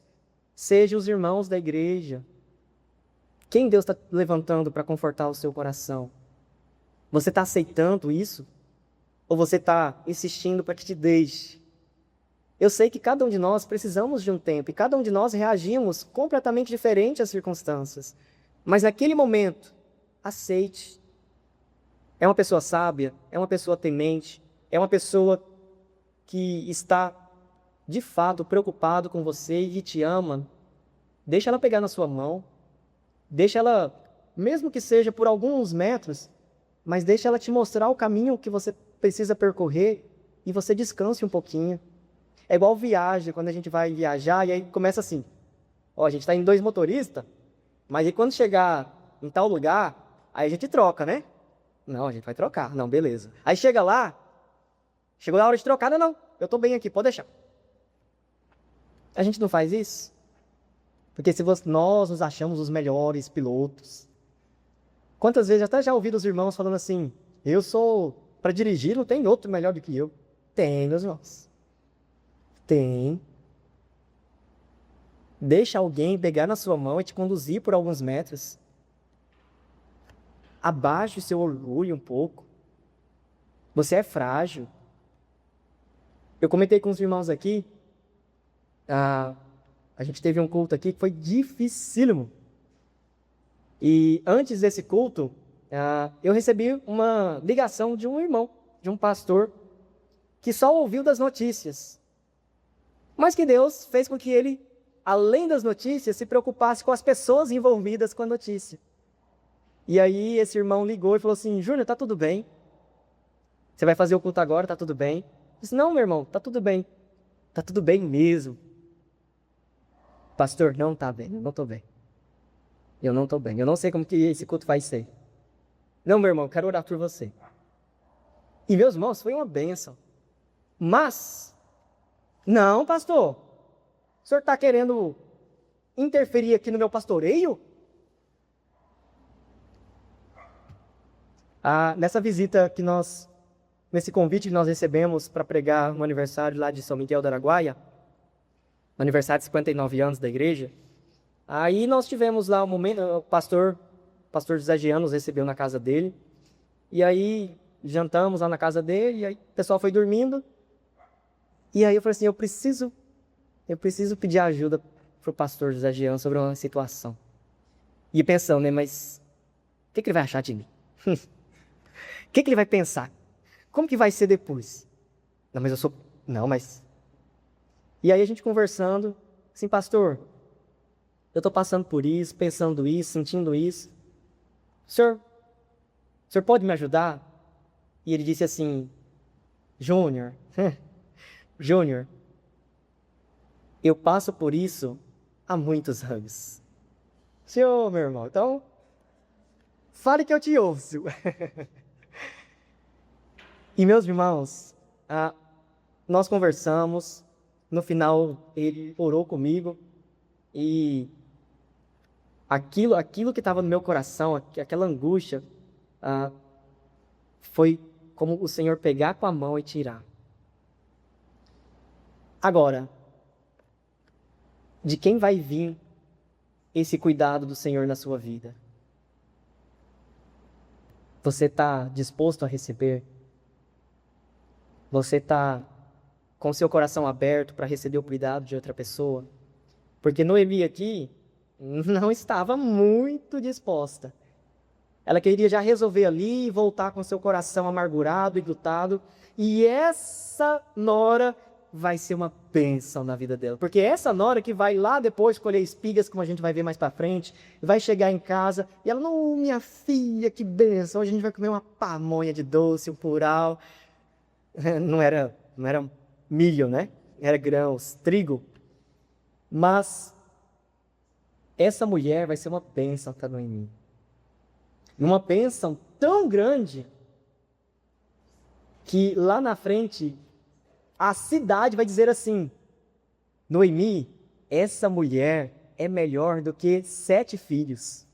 seja os irmãos da igreja. Quem Deus está levantando para confortar o seu coração? Você está aceitando isso? Ou você está insistindo para que te deixe? Eu sei que cada um de nós precisamos de um tempo, e cada um de nós reagimos completamente diferente às circunstâncias. Mas naquele momento, aceite. É uma pessoa sábia, é uma pessoa temente, é uma pessoa que está, de fato, preocupado com você e te ama. Deixa ela pegar na sua mão. Deixa ela, mesmo que seja por alguns metros, mas deixa ela te mostrar o caminho que você precisa percorrer e você descanse um pouquinho. É igual viagem, quando a gente vai viajar e aí começa assim. Ó, a gente está em 2 motoristas, mas aí quando chegar em tal lugar, aí a gente troca, né? Não, a gente vai trocar. Não, beleza. Aí chega lá, chegou na hora de trocar, não, eu estou bem aqui, pode deixar. A gente não faz isso? Porque se nós nos achamos os melhores pilotos. Quantas vezes até já ouvi os irmãos falando assim, eu sou, para dirigir não tem outro melhor do que eu. Tem, meus irmãos. Tem. Deixa alguém pegar na sua mão e te conduzir por alguns metros. Abaixe o seu orgulho um pouco. Você é frágil. Eu comentei com os irmãos aqui, a gente teve um culto aqui que foi dificílimo. E antes desse culto, eu recebi uma ligação de um irmão, de um pastor, que só ouviu das notícias. Mas que Deus fez com que ele, além das notícias, se preocupasse com as pessoas envolvidas com a notícia. E aí esse irmão ligou e falou assim, Júnior, tá tudo bem? Você vai fazer o culto agora, tá tudo bem? Eu disse, não, meu irmão, tá tudo bem. Tá tudo bem mesmo. Pastor, não tá bem, eu não tô bem. Eu não tô bem, eu não sei como que esse culto vai ser. Não, meu irmão, eu quero orar por você. E meus irmãos, foi uma bênção. Mas, não, pastor, o senhor está querendo interferir aqui no meu pastoreio? Nessa visita que nesse convite que nós recebemos para pregar no aniversário lá de São Miguel do Araguaia, no aniversário de 59 anos da igreja, Aí nós tivemos lá um momento, o pastor José Jean nos recebeu na casa dele, e aí jantamos lá na casa dele, e aí o pessoal foi dormindo, e aí eu falei assim, eu preciso pedir ajuda pro pastor José Jean sobre uma situação. E pensando, né, mas o que ele vai achar de mim? O que ele vai pensar? Como que vai ser depois? Não, mas eu sou... Não, mas... E aí a gente conversando, assim, pastor, eu estou passando por isso, pensando isso, sentindo isso. O senhor pode me ajudar? E ele disse assim, Júnior, Júnior, eu passo por isso há muitos anos. Senhor, meu irmão, então, fale que eu te ouço. E meus irmãos, nós conversamos, no final ele orou comigo e aquilo que estava no meu coração, aquela angústia, foi como o Senhor pegar com a mão e tirar. Agora, de quem vai vir esse cuidado do Senhor na sua vida? Você está disposto a receber? Você está com seu coração aberto para receber o cuidado de outra pessoa? Porque Noemi aqui não estava muito disposta. Ela queria já resolver ali e voltar com seu coração amargurado e lutado. E essa nora vai ser uma bênção na vida dela. Porque essa nora que vai lá depois colher espigas, como a gente vai ver mais para frente, vai chegar em casa e ela, não, minha filha, que bênção, hoje a gente vai comer uma pamonha de doce, um curau. Não era milho, né? Era grãos, trigo. Mas essa mulher vai ser uma bênção para Noemi. Uma bênção tão grande que lá na frente a cidade vai dizer assim, Noemi, essa mulher é melhor do que 7 filhos.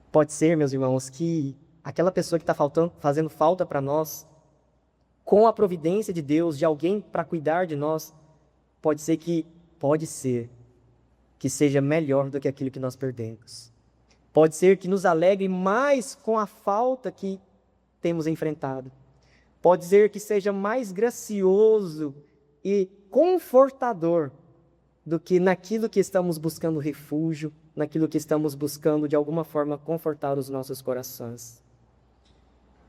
Pode ser, meus irmãos, que aquela pessoa que está fazendo falta para nós, com a providência de Deus, de alguém para cuidar de nós, pode ser que seja melhor do que aquilo que nós perdemos. Pode ser que nos alegre mais com a falta que temos enfrentado. Pode ser que seja mais gracioso e confortador do que naquilo que estamos buscando refúgio, naquilo que estamos buscando de alguma forma confortar os nossos corações.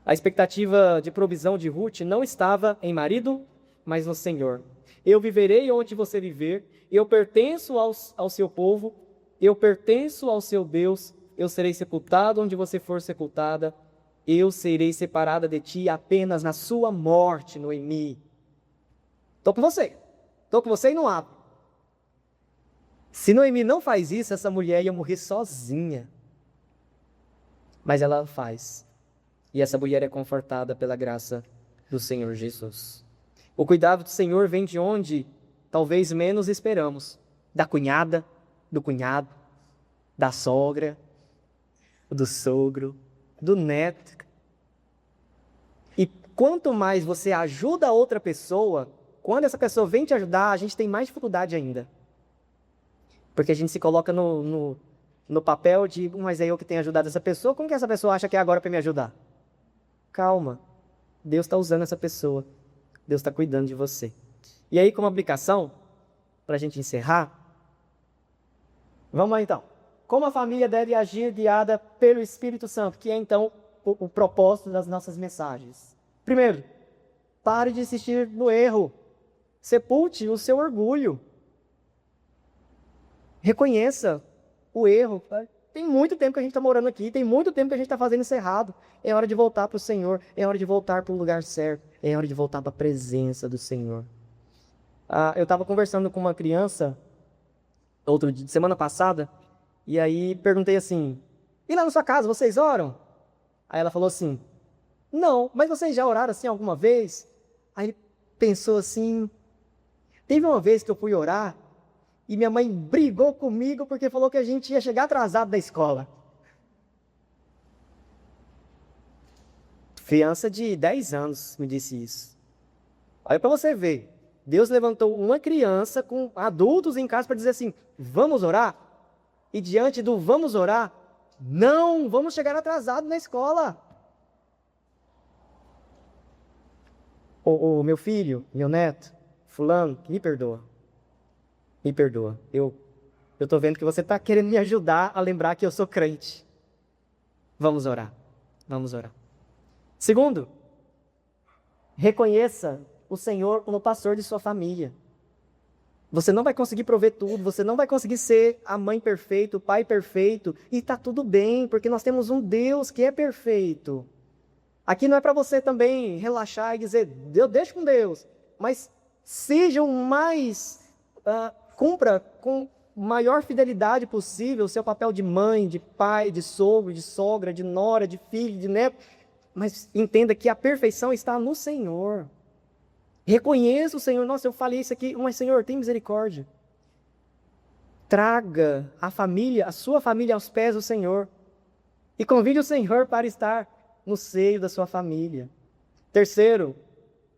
A expectativa de provisão de Ruth não estava em marido, mas no Senhor. Eu viverei onde você viver, eu pertenço ao seu povo, eu pertenço ao seu Deus, eu serei sepultado onde você for sepultada, eu serei separada de ti apenas na sua morte, Noemi. Estou com você e não abro. Se Noemi não faz isso, essa mulher ia morrer sozinha. Mas ela faz. E essa mulher é confortada pela graça do Senhor Jesus. O cuidado do Senhor vem de onde talvez menos esperamos. Da cunhada, do cunhado, da sogra, do sogro, do neto. E quanto mais você ajuda a outra pessoa, quando essa pessoa vem te ajudar, a gente tem mais dificuldade ainda. Porque a gente se coloca no papel de, mas é eu que tenho ajudado essa pessoa, como que essa pessoa acha que é agora para me ajudar? Calma, Deus está usando essa pessoa, Deus está cuidando de você. E aí, como aplicação, para a gente encerrar, vamos lá então. Como a família deve agir guiada pelo Espírito Santo, que é então o propósito das nossas mensagens. Primeiro, pare de insistir no erro, sepulte o seu orgulho. Reconheça o erro. Tem muito tempo que a gente está morando aqui, tem muito tempo que a gente está fazendo isso errado. É hora de voltar para o Senhor, é hora de voltar para o lugar certo, é hora de voltar para a presença do Senhor. Eu estava conversando com uma criança, semana passada, e aí perguntei assim, e lá na sua casa, vocês oram? Aí ela falou assim, não, mas vocês já oraram assim alguma vez? Aí ele pensou assim, teve uma vez que eu fui orar, e minha mãe brigou comigo porque falou que a gente ia chegar atrasado da escola. Criança de 10 anos me disse isso. Aí para você ver, Deus levantou uma criança com adultos em casa para dizer assim, vamos orar? E diante do vamos orar, não, vamos chegar atrasado na escola. O meu filho, meu neto, fulano, me perdoa. Me perdoa. Eu estou vendo que você está querendo me ajudar a lembrar que eu sou crente. Vamos orar. Vamos orar. Segundo, reconheça o Senhor como pastor de sua família. Você não vai conseguir prover tudo, você não vai conseguir ser a mãe perfeita, o pai perfeito, e está tudo bem, porque nós temos um Deus que é perfeito. Aqui não é para você também relaxar e dizer, Deus, deixa com Deus, mas seja o mais, cumpra com maior fidelidade possível o seu papel de mãe, de pai, de sogro, de sogra, de nora, de filho, de neto, mas entenda que a perfeição está no Senhor. Reconheça o Senhor. Nossa, eu falei isso aqui, mas Senhor, tem misericórdia. Traga a família, a sua família aos pés do Senhor. E convide o Senhor para estar no seio da sua família. Terceiro,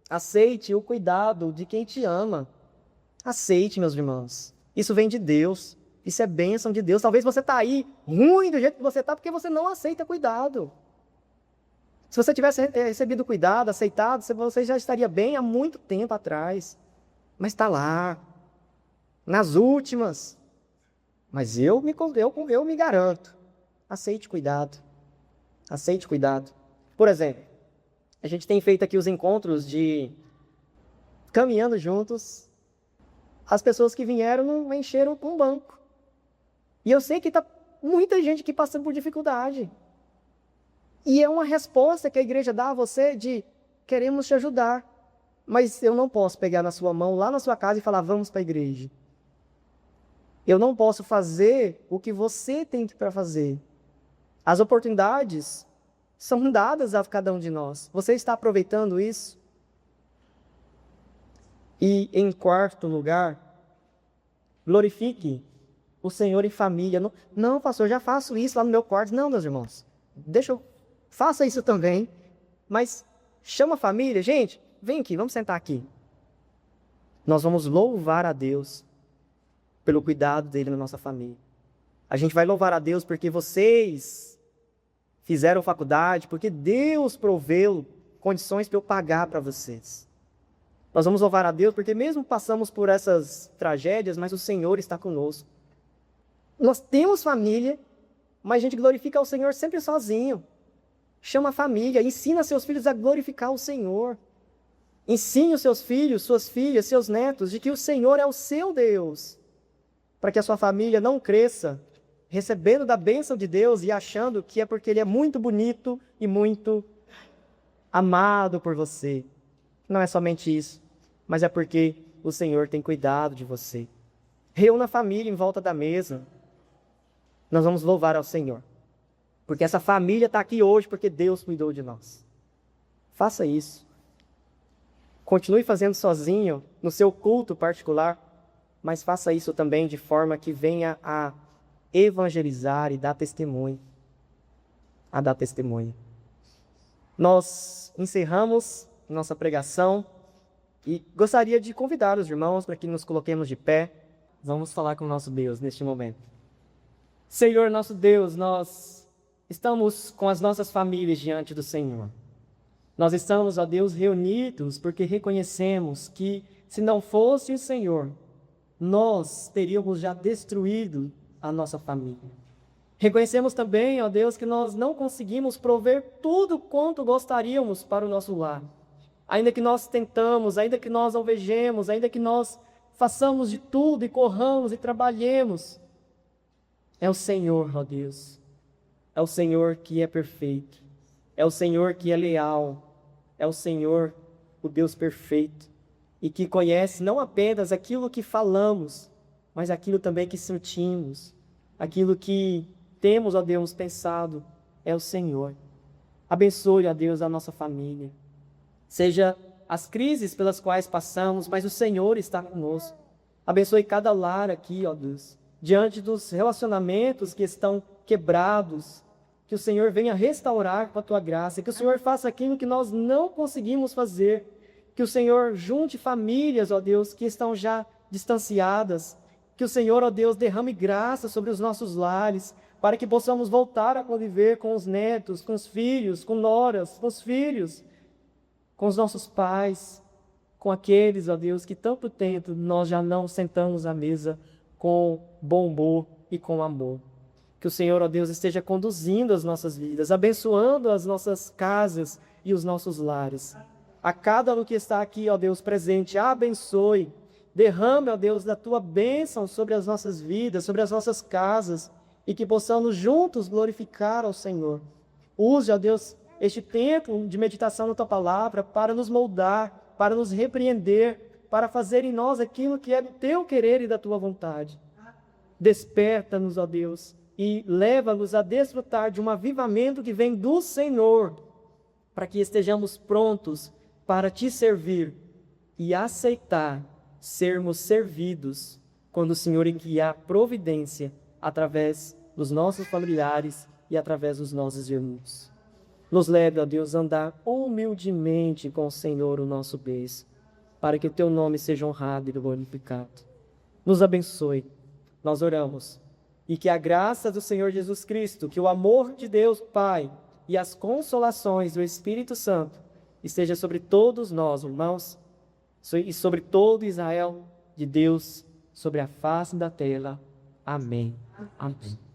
aceite o cuidado de quem te ama. Aceite, meus irmãos. Isso vem de Deus. Isso é bênção de Deus. Talvez você está aí ruim do jeito que você está porque você não aceita cuidado. Se você tivesse recebido cuidado, aceitado, você já estaria bem há muito tempo atrás. Mas está lá, nas últimas. Mas eu me garanto. Aceite cuidado. Aceite cuidado. Por exemplo, a gente tem feito aqui os encontros de caminhando juntos. As pessoas que vieram não encheram um banco. E eu sei que está muita gente aqui passando por dificuldade. E é uma resposta que a igreja dá a você de queremos te ajudar. Mas eu não posso pegar na sua mão lá na sua casa e falar vamos para a igreja. Eu não posso fazer o que você tem para fazer. As oportunidades são dadas a cada um de nós. Você está aproveitando isso? E em quarto lugar, glorifique o Senhor em família. Não, pastor, eu já faço isso lá no meu quarto. Não, meus irmãos, faça isso também, mas chama a família. Gente, vem aqui, vamos sentar aqui. Nós vamos louvar a Deus pelo cuidado dele na nossa família. A gente vai louvar a Deus porque vocês fizeram faculdade, porque Deus proveu condições para eu pagar para vocês. Nós vamos louvar a Deus porque mesmo passamos por essas tragédias, mas o Senhor está conosco. Nós temos família, mas a gente glorifica o Senhor sempre sozinho. Chama a família, ensina seus filhos a glorificar o Senhor. Ensine os seus filhos, suas filhas, seus netos, de que o Senhor é o seu Deus. Para que a sua família não cresça recebendo da bênção de Deus e achando que é porque Ele é muito bonito e muito amado por você. Não é somente isso, mas é porque o Senhor tem cuidado de você. Reúna a família em volta da mesa. Nós vamos louvar ao Senhor. Porque essa família está aqui hoje porque Deus cuidou de nós. Faça isso. Continue fazendo sozinho, no seu culto particular, mas faça isso também de forma que venha a evangelizar e dar testemunho. A dar testemunho. Nós encerramos nossa pregação e gostaria de convidar os irmãos para que nos coloquemos de pé. Vamos falar com o nosso Deus neste momento. Senhor, nosso Deus, nós estamos com as nossas famílias diante do Senhor. Nós estamos, ó Deus, reunidos porque reconhecemos que, se não fosse o Senhor, nós teríamos já destruído a nossa família. Reconhecemos também, ó Deus, que nós não conseguimos prover tudo quanto gostaríamos para o nosso lar. Ainda que nós tentamos, ainda que nós alvejemos, ainda que nós façamos de tudo e corramos e trabalhemos, é o Senhor, ó Deus. É o Senhor que é perfeito. É o Senhor que é leal. É o Senhor, o Deus perfeito. E que conhece não apenas aquilo que falamos, mas aquilo também que sentimos. Aquilo que temos, ó Deus, pensado. É o Senhor. Abençoe, ó Deus, a nossa família. Seja as crises pelas quais passamos, mas o Senhor está conosco. Abençoe cada lar aqui, ó Deus. Diante dos relacionamentos que estão quebrados, que o Senhor venha restaurar com a Tua graça, que o Senhor faça aquilo que nós não conseguimos fazer, Que o Senhor junte famílias, ó Deus, que estão já distanciadas. Que o Senhor, ó Deus, derrame graça sobre os nossos lares, para que possamos voltar a conviver com os netos, com os filhos, com noras, com os filhos, com os nossos pais, com aqueles, ó Deus, que tanto tempo nós já não sentamos à mesa com bom humor e com amor. Que o Senhor, ó Deus, esteja conduzindo as nossas vidas, abençoando as nossas casas e os nossos lares. A cada um que está aqui, ó Deus, presente, abençoe. Derrame, ó Deus, da tua bênção sobre as nossas vidas, sobre as nossas casas, e que possamos juntos glorificar ao Senhor. Use, ó Deus, este tempo de meditação na tua palavra para nos moldar, para nos repreender, para fazer em nós aquilo que é do teu querer e da tua vontade. Desperta-nos, ó Deus, e leva-nos a desfrutar de um avivamento que vem do Senhor, para que estejamos prontos para te servir e aceitar sermos servidos quando o Senhor enviar providência através dos nossos familiares e através dos nossos irmãos. Nos leve, ó Deus, a andar humildemente com o Senhor, o nosso Deus, para que o teu nome seja honrado e glorificado. Nos abençoe, nós oramos, e que a graça do Senhor Jesus Cristo, que o amor de Deus Pai e as consolações do Espírito Santo esteja sobre todos nós, irmãos, e sobre todo Israel de Deus, sobre a face da terra. Amém. Amém.